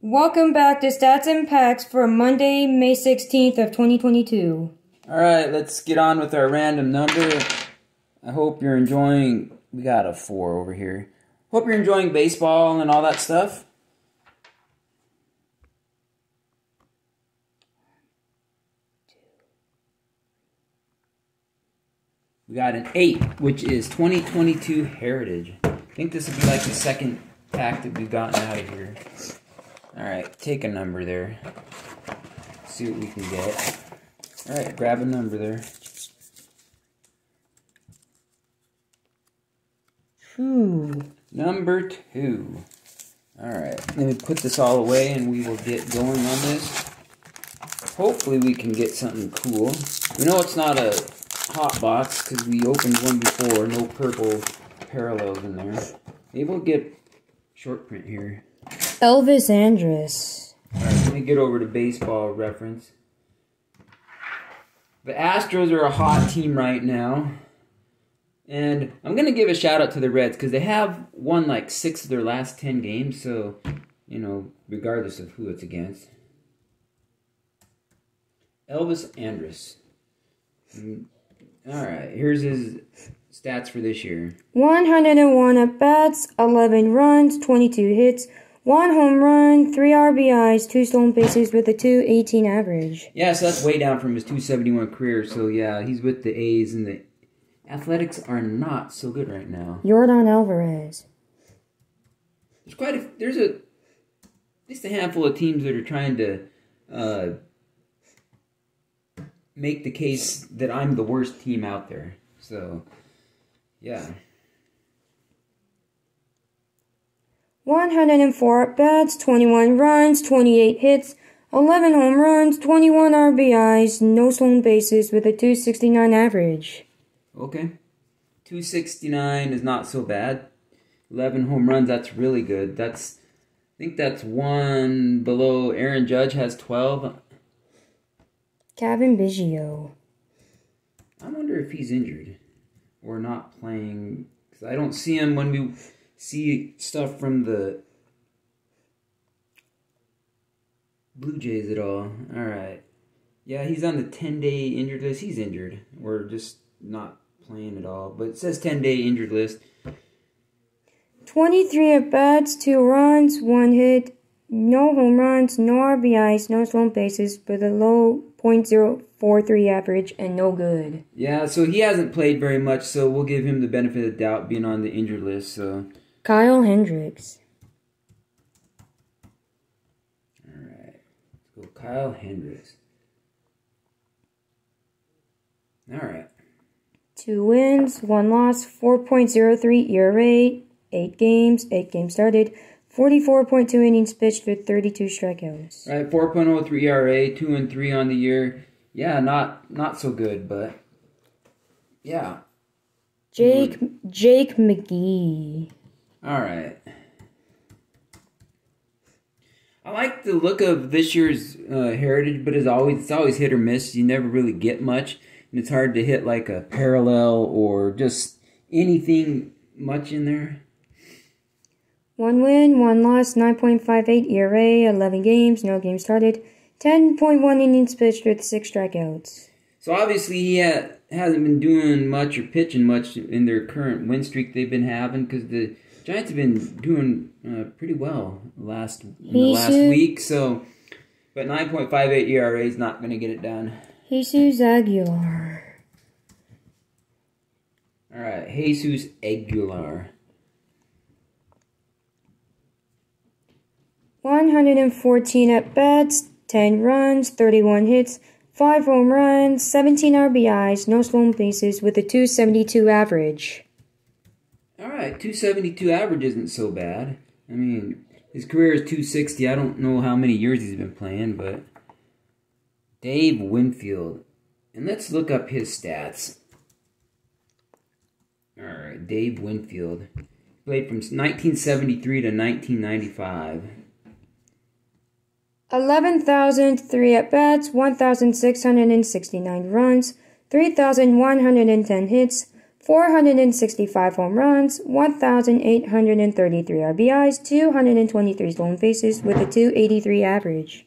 Welcome back to Stats and Packs for Monday, May 16th of 2022. Alright, let's get on with our random number. I hope you're enjoying... We got a 4 over here. Hope you're enjoying baseball and all that stuff. We got an 8, which is 2022 Heritage. I think this will be like the second pack that we've gotten out of here. Alright, take a number there. See what we can get. Alright, grab a number there. 2. Number 2. Alright, let me put this all away and we will get going on this. Hopefully we can get something cool. We know it's not a hot box because we opened one before. No purple parallels in there. Maybe we'll get short print here. Alvarez. Alright, let me get over to baseball reference. The Astros are a hot team right now. And I'm going to give a shout out to the Reds because they have won like 6 of their last 10 games. So, you know, regardless of who it's against. Alvarez. Alright, here's his stats for this year. 101 at-bats, 11 runs, 22 hits, 1 home run, 3 RBIs, 2 stolen bases with a .218 average. Yeah, so that's way down from his .271 career. So, yeah, he's with the A's, and the Athletics are not so good right now. Yordan Alvarez. There's at least a handful of teams that are trying to make the case that I'm the worst team out there. So, yeah. 104 at-bats, 21 runs, 28 hits, 11 home runs, 21 RBIs, no stolen bases with a .269 average. Okay. 269 is not so bad. 11 home runs, that's really good. I think that's one below Aaron Judge has 12. Gavin Biggio. I wonder if he's injured or not playing. Because I don't see him when we see stuff from the Blue Jays at all. Alright. Yeah, he's on the 10-day injured list. He's injured. Or just not playing at all. But it says 10-day injured list. 23 at-bats, 2 runs, 1 hit, no home runs, no RBIs, no stolen bases, with a low .043 average and no good. Yeah, so he hasn't played very much, so we'll give him the benefit of the doubt being on the injured list. So Kyle Hendricks. Alright, let's go Kyle Hendricks. Alright. 2 wins, 1 loss, 4.03 ERA, 8 games started, 44.2 innings pitched with 32 strikeouts. Right, 4.03 ERA, 2-3 on the year. Yeah, not so good, but yeah. Jake McGee. All right. I like the look of this year's Heritage, but it's always hit or miss. You never really get much, and it's hard to hit like a parallel or just anything much in there. 1 win, 1 loss, 9.58 ERA, 11 games, no games started, 10.1 innings pitched with 6 strikeouts. So obviously he hasn't been doing much or pitching much in their current win streak they've been having because the Giants have been doing pretty well in the last week. So, but 9.58 ERA is not going to get it done. Jesus Aguilar. All right, Jesus Aguilar. 114 at-bats, 10 runs, 31 hits, 5 home runs, 17 RBIs, no stolen bases with a .272 average. Alright, 272 average isn't so bad. I mean, his career is 260. I don't know how many years he's been playing, but Dave Winfield. And let's look up his stats. Alright, Dave Winfield. Played from 1973 to 1995. 11,003 at-bats, 1,669 runs, 3,110 hits, 465 home runs, 1,833 RBIs, 223 stolen bases with a 283 average.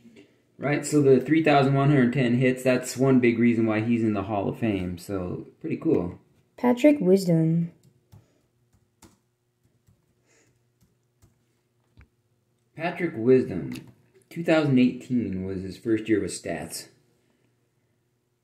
Right, so the 3,110 hits, that's one big reason why he's in the Hall of Fame. So, pretty cool. Patrick Wisdom. Patrick Wisdom, 2018 was his first year with stats.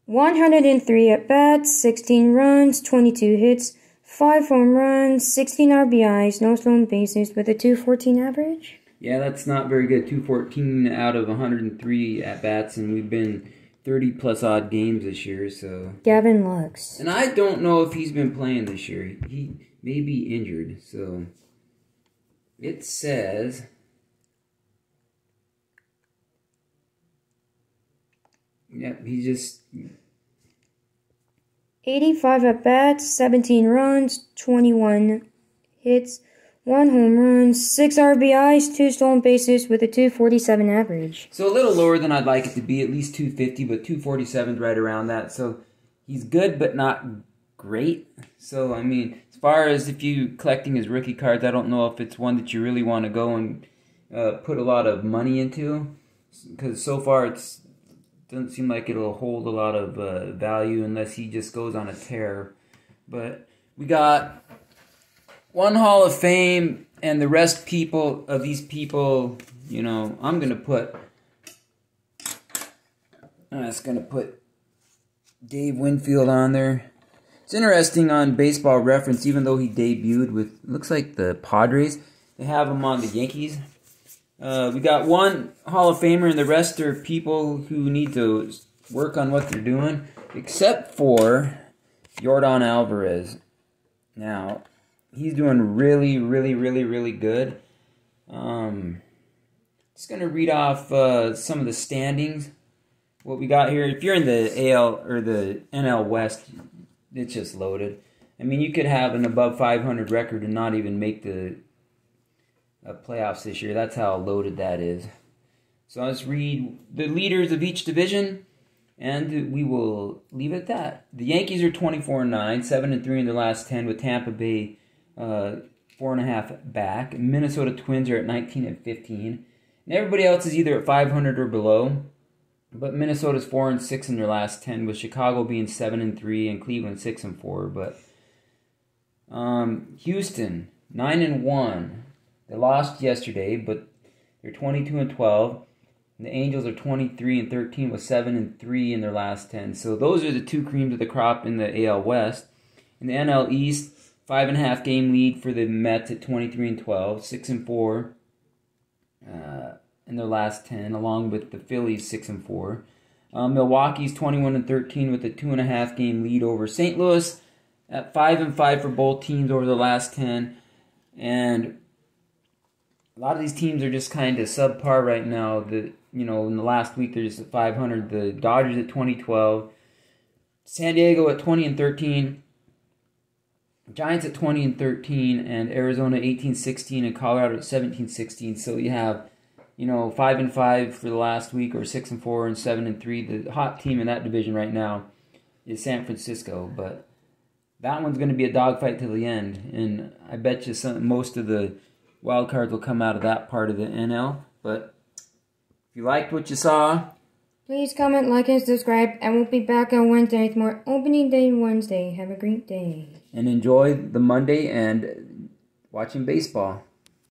103 at-bats, 16 runs, 22 hits, 5 home runs, 16 RBIs, no stolen bases with a 214 average. Yeah, that's not very good. 214 out of 103 at-bats, and we've been 30-plus odd games this year, so... Gavin Lux. And I don't know if he's been playing this year. He may be injured, so... It says... Yep, he just... 85 at-bats, 17 runs, 21 hits, 1 home run, 6 RBIs, 2 stolen bases with a 247 average. So a little lower than I'd like it to be, at least 250, but 247 is right around that. So he's good, but not great. So, I mean, as far as if you collecting his rookie cards, I don't know if it's one that you really want to go and put a lot of money into. Because so far it's doesn't seem like it'll hold a lot of value unless he just goes on a tear. But we got one Hall of Fame, and the rest of these people, you know, I'm just going to put Dave Winfield on there. It's interesting on Baseball Reference, even though he debuted with, looks like the Padres, they have him on the Yankees. We got one Hall of Famer, and the rest are people who need to work on what they're doing, except for Yordan Alvarez. Now, he's doing really, really, really, really good. Just going to read off some of the standings. What we got here, if you're in the AL or the NL West, it's just loaded. I mean, you could have an above 500 record and not even make the playoffs this year. That's how loaded that is. So let's read the leaders of each division, and we will leave it at that. The Yankees are 24-9, 7-3 in their last 10, with Tampa Bay 4.5 back. Minnesota Twins are at 19-15, and everybody else is either at 500 or below. But Minnesota's 4-6 in their last 10, with Chicago being 7-3 and Cleveland 6-4. But Houston 9-1. They lost yesterday, but they're 22-12. And the Angels are 23-13 with 7-3 in their last 10. So those are the two creams of the crop in the AL West. In the NL East, 5.5 game lead for the Mets at 23-12, 6-4 in their last 10, along with the Phillies 6-4. Milwaukee's 21-13 with a 2.5 game lead over St. Louis at 5-5 for both teams over the last 10. And a lot of these teams are just kind of subpar right now. In the last week they're just at 500. The Dodgers at 20-12, San Diego at 20-13, Giants at 20-13, and Arizona 18-16, and Colorado at 17-16. So you have, 5-5 for the last week, or 6-4 and 7-3. The hot team in that division right now is San Francisco, but that one's going to be a dogfight till the end, and I bet you most of the wild cards will come out of that part of the NL. But if you liked what you saw, please comment, like, and subscribe. And we'll be back on Wednesday with more Opening Day Wednesday. Have a great day. And enjoy the Monday and watching baseball.